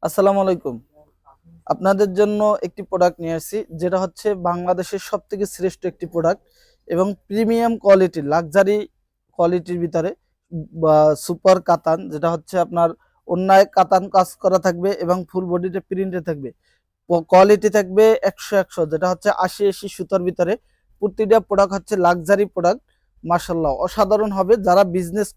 আসসালামু আলাইকুম। আপনাদের জন্য একটি প্রোডাক্ট নিয়ে আসছি, যেটা হচ্ছে বাংলাদেশের সবথেকে শ্রেষ্ঠ একটি প্রোডাক্ট এবং প্রিমিয়াম কোয়ালিটির লাক্সারি কোয়ালিটির ভিতরে বা সুপার কাতান, যেটা হচ্ছে আপনার অন্যায় কাতান কাজ করা থাকবে এবং ফুল বডিতে প্রিন্টে থাকবে। কোয়ালিটি থাকবে 100 যেটা হচ্ছে 80 সুতার ভিতরে। প্রতিটা প্রোডাক্ট হচ্ছে লাক্সারি প্রোডাক্ট। মাশাল্লাহ অসাধারণ হবে। যারা বিজনেস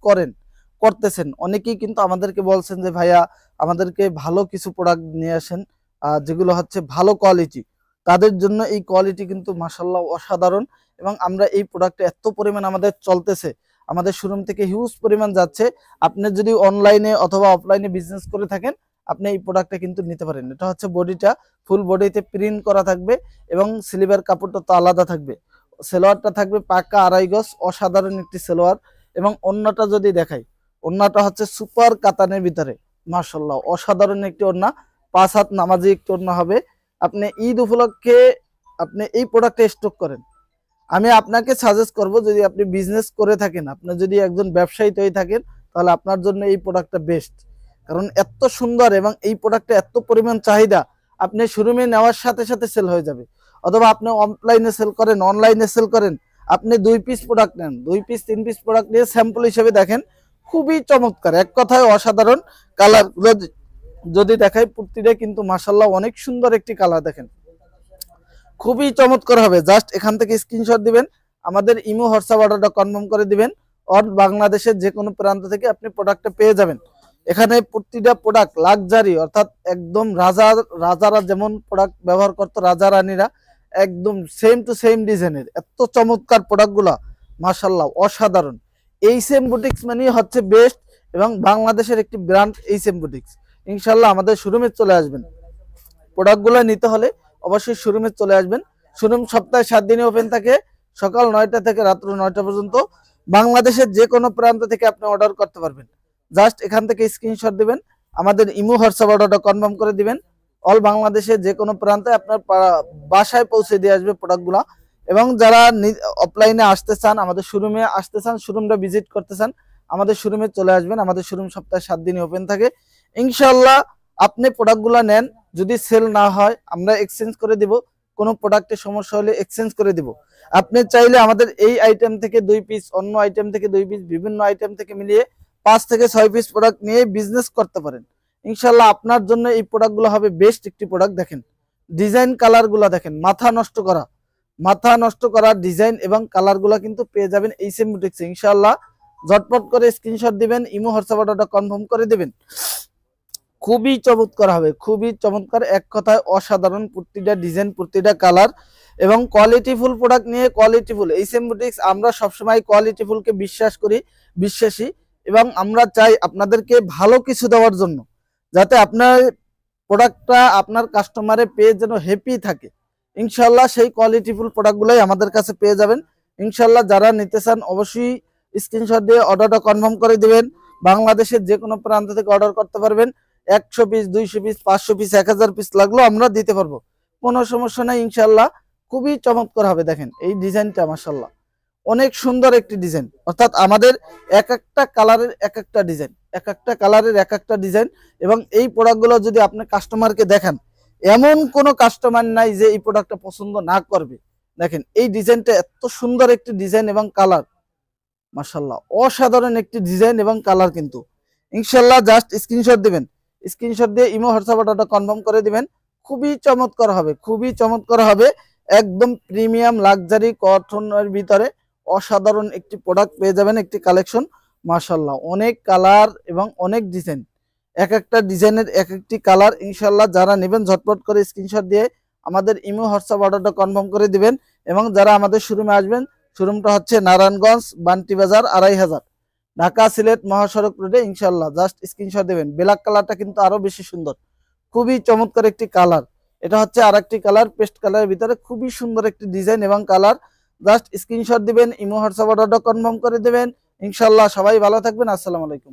করতেছেন অনেকেই কিন্তু আমাদেরকে বলছেন যে ভাইয়া আমাদেরকে ভালো কিছু প্রোডাক্ট নিয়ে আসেন, যেগুলো হচ্ছে ভালো কোয়ালিটি। তাদের জন্য এই কোয়ালিটি কিন্তু মাশাল্লাহ অসাধারণ। এবং আমরা এই প্রোডাক্টে এত পরিমাণ আমাদের চলতেছে, আমাদের শোরুম থেকে হিউজ পরিমাণ যাচ্ছে। আপনি যদি অনলাইনে অথবা অফলাইনে বিজনেস করে থাকেন, আপনি এই প্রোডাক্টটা কিন্তু নিতে পারেন। এটা হচ্ছে বডিটা ফুল বডিতে প্রিন্ট করা থাকবে এবং স্লিভের কাপড়টা তো আলাদা থাকবে। সেলোয়ারটা থাকবে পাকা 2.5 গজ, অসাধারণ একটি সেলোয়ার। এবং ওড়নাটা যদি দেখাই, ওড়নাটা হচ্ছে সুপার কাতানের ভিতরে। মাশাল্লাহ অসাধারণ একটি ওড়না, 5 হাত নামাজি একটি ওড়না হবে। আপনি ঈদ উপলক্ষে আপনি এই প্রোডাক্টটা স্টক করেন। আমি আপনাকে সাজেস্ট করব, যদি আপনি বিজনেস করে থাকেন, আপনি যদি একজন ব্যবসায়ী হয়ে থাকেন, তাহলে আপনার জন্য এই প্রোডাক্টটা বেস্ট। কারণ এত সুন্দর এবং এই প্রোডাক্টটা এত পরিমাণ চাহিদা, আপনি শোরুমে নেওয়ার সাথে সাথে সেল হয়ে যাবে। অথবা আপনি অফলাইনে সেল করেন, অনলাইনে সেল করেন, আপনি 2 পিস প্রোডাক্ট নেন, 2 পিস 3 পিস প্রোডাক্ট নিয়ে স্যাম্পল হিসেবে দেখেন। খুবই চমৎকার, এক কথায় অসাধারণ। কালার যদি দেখাই, প্রতিটা কিন্তু মাশাল্লাহ অনেক সুন্দর একটি কালার। দেখেন খুবই চমৎকার হবে। জাস্ট এখান থেকে স্ক্রিনশট দিবেন, আমাদের ইমো হোয়াটসঅ্যাপ অর্ডারটা কনফার্ম করে দিবেন। অর বাংলাদেশের যে কোনো প্রান্ত থেকে আপনি প্রোডাক্টটা পেয়ে যাবেন। এখানে প্রতিটা প্রোডাক্ট লাক্সারি, অর্থাৎ একদম রাজারা যেমন প্রোডাক্ট ব্যবহার করতো, রাজা রানীরা, একদম সেম টু সেম ডিজাইনের এত চমৎকার প্রোডাক্টগুলা। মাশাল্লাহ অসাধারণ। এইচএম বুটিক্স মানে হচ্ছে বেস্ট এবং বাংলাদেশের একটি ব্র্যান্ড এইচএম বুটিক্স। ইনশাল্লাহ আমাদের শোরুমে চলে আসবেন। প্রোডাক্টগুলো নিতে হলে অবশ্যই শোরুমে চলে আসবেন। শোরুম সপ্তাহে 7 দিনে ওপেন থাকে, সকাল 9টা থেকে রাত্র 9টা পর্যন্ত। বাংলাদেশের যে কোনো প্রান্ত থেকে আপনি অর্ডার করতে পারবেন। জাস্ট এখান থেকে স্ক্রিনশট দিবেন, আমাদের ইমো হোয়াটসঅ্যাপ অর্ডারটা কনফার্ম করে দিবেন। অল বাংলাদেশের যে কোনো প্রান্তে আপনার বাসায় পৌঁছে দিয়ে আসবে প্রোডাক্টগুলো। এবং যারা অফলাইনে আসতে চান, আমাদের শোরুমে আসতে চান, শোরুমটা ভিজিট করতে চান, আমাদের শোরুমে চলে আসবেন। আমাদের শোরুম সপ্তাহে 7 দিনই ওপেন থাকে। ইনশাল্লাহ আপনি প্রোডাক্টগুলো নেন, যদি সেল না হয় আমরা এক্সচেঞ্জ করে দিব। কোনো প্রোডাক্টের সমস্যা হলে এক্সচেঞ্জ করে দিব। আপনি চাইলে আমাদের এই আইটেম থেকে 2 পিস, অন্য আইটেম থেকে 2 পিস, বিভিন্ন আইটেম থেকে মিলিয়ে 5 থেকে 6 পিস প্রোডাক্ট নিয়ে বিজনেস করতে পারেন। ইনশাল্লাহ আপনার জন্য এই প্রোডাক্টগুলো হবে বেস্ট একটি প্রোডাক্ট। দেখেন ডিজাইন কালারগুলো দেখেন, মাথা নষ্ট করা ডিজাইন এবং কালারগুলো কিন্তু পেয়ে যাবেন এইচএম বুটিক্সে। ইনশাল্লাহ ঝটপট করে স্ক্রিনশট দিবেন, ইমো হোয়াটসঅ্যাপ অর্ডারটা কনফার্ম করে দিবেন। খুবই চমৎকার হবে, খুবই চমৎকার, এক কথায় অসাধারণ। প্রতিটা ডিজাইন, প্রতিটা কালার এবং কোয়ালিটিফুল প্রোডাক্ট নিয়ে কোয়ালিটিফুল এইচএম বুটিক্স। আমরা সবসময় কোয়ালিটিফুলকে বিশ্বাস করি, বিশ্বাসী। এবং আমরা চাই আপনাদেরকে ভালো কিছু দেওয়ার জন্য, যাতে আপনার প্রোডাক্টটা আপনার কাস্টমারে পেয়ে যেন হ্যাপি থাকে। ইনশাল্লাহ সেই কোয়ালিটিফুল প্রোডাক্টগুলোই আমাদের কাছে পেয়ে যাবেন। ইনশাল্লাহ যারা নিতে চান অবশ্যই স্ক্রিনশট দিয়ে অর্ডারটা কনফার্ম করে দিবেন। বাংলাদেশের যে কোনো প্রান্ত থেকে অর্ডার করতে পারবেন। 100 পিস, 200 পিস, 500 পিস, 1000 পিস লাগলেও আমরা দিতে পারবো, কোনো সমস্যা নাই ইনশাল্লাহ। খুবই চমৎকার হবে। দেখেন এই ডিজাইনটা মাশাল্লাহ অনেক সুন্দর একটি ডিজাইন। অর্থাৎ আমাদের এক একটা কালারের এক একটা ডিজাইন, এক একটা কালারের এক একটা ডিজাইন। এবং এই প্রোডাক্টগুলো যদি আপনি কাস্টমারকে দেখান, এমন কোনো কাস্টমার নাই যে এই প্রোডাক্টটা পছন্দ না করবে। দেখেন এই ডিজাইনটা এত সুন্দর একটি ডিজাইন এবং কালার, মাশাল্লাহ অসাধারণ একটি ডিজাইন এবং কালার কিন্তু। ইনশাল্লাহ জাস্ট স্ক্রিনশট দিবেন, স্ক্রিনশট দিয়ে ইমো হোয়াটসঅ্যাপ অর্ডারটা কনফার্ম করে দিবেন। খুবই চমৎকার হবে, খুবই চমৎকার হবে। একদম প্রিমিয়াম লাক্সারি কটনের ভিতরে অসাধারণ একটি প্রোডাক্ট পেয়ে যাবেন, একটি কালেকশন। মাশাল্লাহ অনেক কালার এবং অনেক ডিজাইন, এক একটা ডিজাইনের এক একটি কালার। ইনশাল্লাহ যারা নেবেন ঝটপট করে স্ক্রিনশট দিয়ে আমাদের ইমো হোয়াটসঅ্যাপ অর্ডারটা কনফার্ম করে দিবেন। এবং যারা আমাদের শোরুমে আসবেন, শোরুমটা হচ্ছে নারায়ণগঞ্জ বান্টি বাজার 2500, ঢাকা সিলেট মহাসড়ক রোডে। ইনশাল্লাহ জাস্ট স্ক্রিনশট দেবেন। ব্ল্যাক কালারটা কিন্তু আরো বেশি সুন্দর, খুবই চমৎকার একটি কালার। এটা হচ্ছে আর একটি কালার, পেস্ট কালারের ভিতরে খুবই সুন্দর একটি ডিজাইন এবং কালার। জাস্ট স্ক্রিনশট দিবেন, ইমো হোয়াটসঅ্যাপ অর্ডারটা কনফার্ম করে দেবেন। ইনশাল্লাহ সবাই ভালো থাকবেন। আসসালামু আলাইকুম।